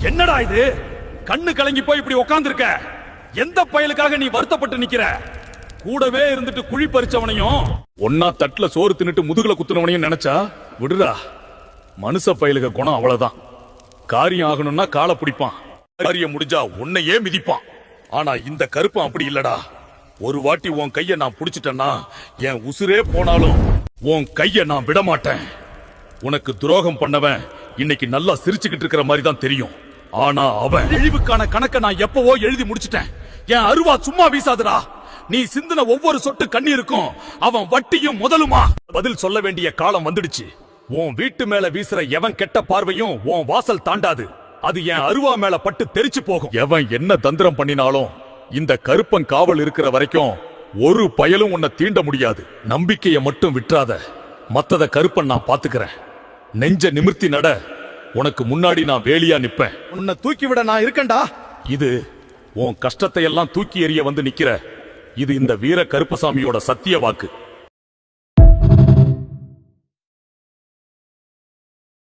என்னடா இது? கண்ணு கலங்கி போய் இப்படி உட்கார்ந்திருக்க. எந்த பயலுக்காக நீ வருத்தப்பட்டு நிக்கிற? கூடவே இருந்துட்டு குழி பறிச்சவனையும் ஒன்னா தட்டுல சோறு தின்னுட்டு முதுகுல குத்துனவனையும் நினைச்சா விடுடா. மனுஷ பயலுக குணம் அவ்வளவுதான். காரியம் ஆகணும்னா காலை பிடிப்பான், காரியம் முடிஞ்சா உன்னையே மிதிப்பான். ஆனா இந்த கருப்பன் அப்படி இல்லடா. ஒரு வாட்டி உன் கைய நான் புடிச்சிட்டேன்னா என் உசுரே போனாலும் உன் கைய நான் விட மாட்டேன். உனக்கு துரோகம் பண்ணவன் இன்னைக்கு நல்லா சிரிச்சுக்கிட்டு இருக்கிற மாதிரி தான் தெரியும். ஆனா அவன் இழிவுக்கான கணக்க நான் எப்பவோ எழுதி முடிச்சிட்டேன். என் அருவா சும்மா வீசாதுடா. நீ சிந்தின ஒவ்வொரு சொட்டு கண்ணீருக்கும் அவன் வட்டியும் முதலுமா. பதில் சொல்ல வேண்டிய காலம் வந்துடுச்சு. உன் வீட்டு மேல வீசுற எவன் கெட்ட பார்வையும் உன் வாசல் தாண்டாது. அது என் அருவா மேல பட்டு தெரிச்சு போகும். எவன் என்ன தந்திரம் பண்ணினாலும் இந்த கருப்பன் காவல் இருக்கிற வரைக்கும் ஒரு பயலும் உன்னை தீண்ட முடியாது. நம்பிக்கைய மட்டும் விட்டுறாத. மத்தத கருப்பன் நான் பாத்துக்கிறேன். நெஞ்ச நிமிர்த்தி நட. உனக்கு முன்னாடி நான் வேலியா நிப்பேன். உன்னை தூக்கி விட நான் இருக்கேன்டா. இது உன் கஷ்டத்தை எல்லாம் தூக்கி எறிய வந்து நிக்கிற. இது இந்த வீர கருப்பசாமியோட சத்திய வாக்கு.